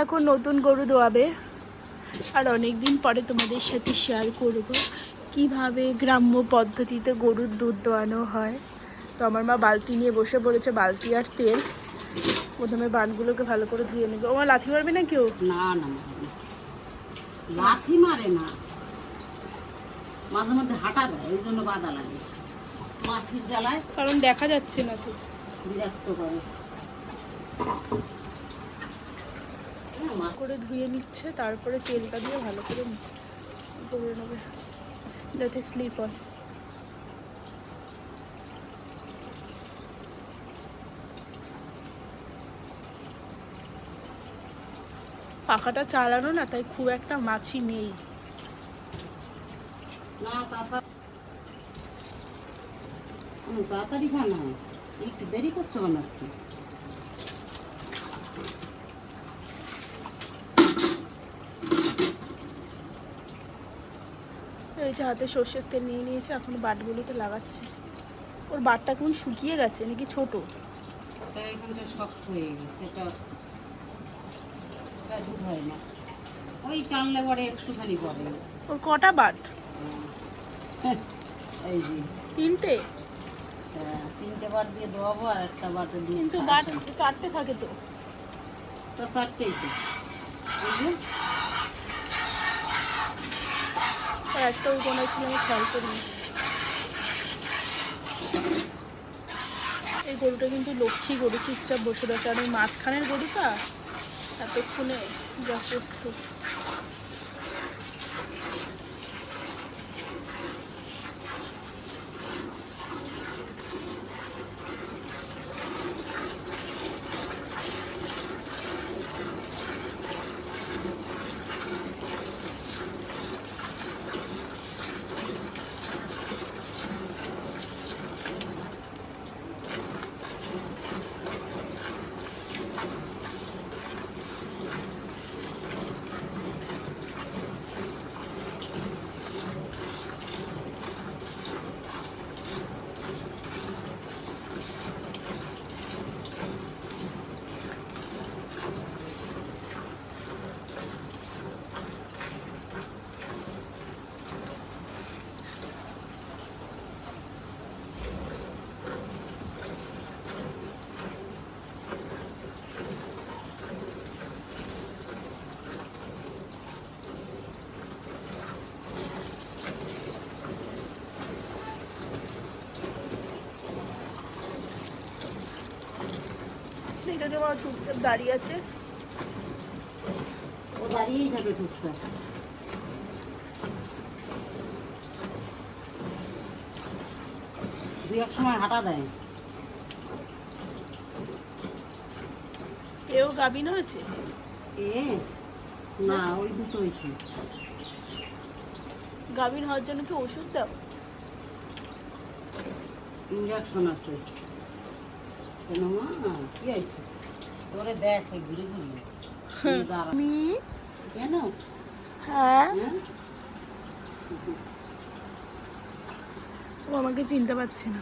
এখন নতুন গরু দোয়াবে, আর অনেক দিন পরে তোমাদের সাথে শেয়ার করব কিভাবে গ্রাম্য পদ্ধতিতে গরুর দুধ দোয়ানো হয়। তো আমার মা বালতি নিয়ে বসে পড়েছে, বালতি আর তেল। প্রথমে বানগুলোকে ভালো করে ধুয়ে নেবে। ও মা, লাথি মারবে না কেউ? না না, লাথি মারে না, মাঝে মধ্যে হাঁটা দেয়, এই জন্য বাধা লাগে মাছির জ্বালায়, কারণ দেখা যাচ্ছে না তো, বিরক্ত করে। করে ধুয়ে নিচ্ছে, তারপরে তেলটা দিয়ে ভালো করে করে নেবে যাতে স্লিপ হয়। পাখাটা চালানো না, তাই খুব একটা মাছি নেই। না তাড়াতাড়ি খানা হয়, একটু দেরি করছো কেন আজকে? এই যে হাতে সর্ষের তেল নিয়ে নিয়েছে, এখন বাটগুলোতে লাগাচ্ছে। ওর বাটটা কেমন শুকিয়ে গেছে নাকি ছোট? এখানটা শক্ত হয়ে গেছে, এটা দুধ হয় না, ওই টানলে পরে একটুখানি পরে। ওর কটা বাট? এই যে তিনটে। তিনটে বার দিয়ে দোয়াবো, আর একটা বাটে দিয়ে, কিন্তু বাট চারটে থাকে তো। তো চারটেই তো, আর একটা ওই কোনায় ছিল, আমি খেয়াল করিনি। এই গরুটা কিন্তু লক্ষ্মী গরু, চুপচাপ বসে রয়েছে। আর ওই মাঝখানের গরুটা এতক্ষণে যথেষ্ট। চুপচাপ দাঁড়িয়ে আছে, ও দাঁড়িয়েই থাকে চুপচাপ। দুই এক সময় হাঁটা দেয়। এও গাভিনও আছে? এ না, ওই দুটো হয়েছে। গাভিন হওয়ার জন্য কি ওষুধ দাও? ইঞ্জেকশন আছে। কেন মা, কি হয়েছে তোরে? দেখ ঘুরে ঘুরে আমি কেন? হ্যাঁ, ও আমাকে চিনতে পারছে না।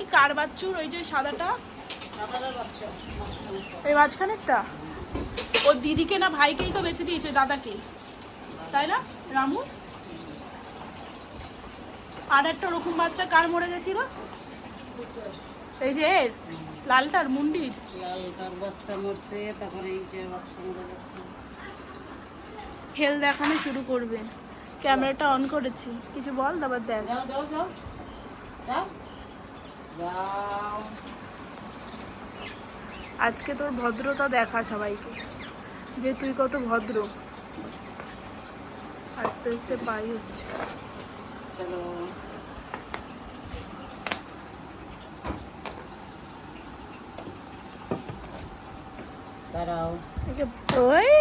এই কার বাচ্চুর? ওই যে সাদাটা, এই মাঝখানেরটা ওর দিদিকে না ভাইকেই তো বেঁচে দিয়েছে, দাদাকে, তাই না রামু? আর একটা ওরকম বাচ্চা কার মরে গেছিল? এই যে এর লালটার, মুন্ডির লালটার বাচ্চা মরছে, তারপরে এই যে বাচ্চা মরে যাচ্ছে। খেল দেখানো শুরু করবেন। ক্যামেরাটা অন করেছি, কিছু বল, তারপর দেখ। যাও যাও যাও যাও যাও। আজকে তোর ভদ্রতা দেখা সবাইকে, যে তুই কত ভদ্র। আস্তে আস্তে পাই হচ্ছে। চলো দাঁড়াও। ওই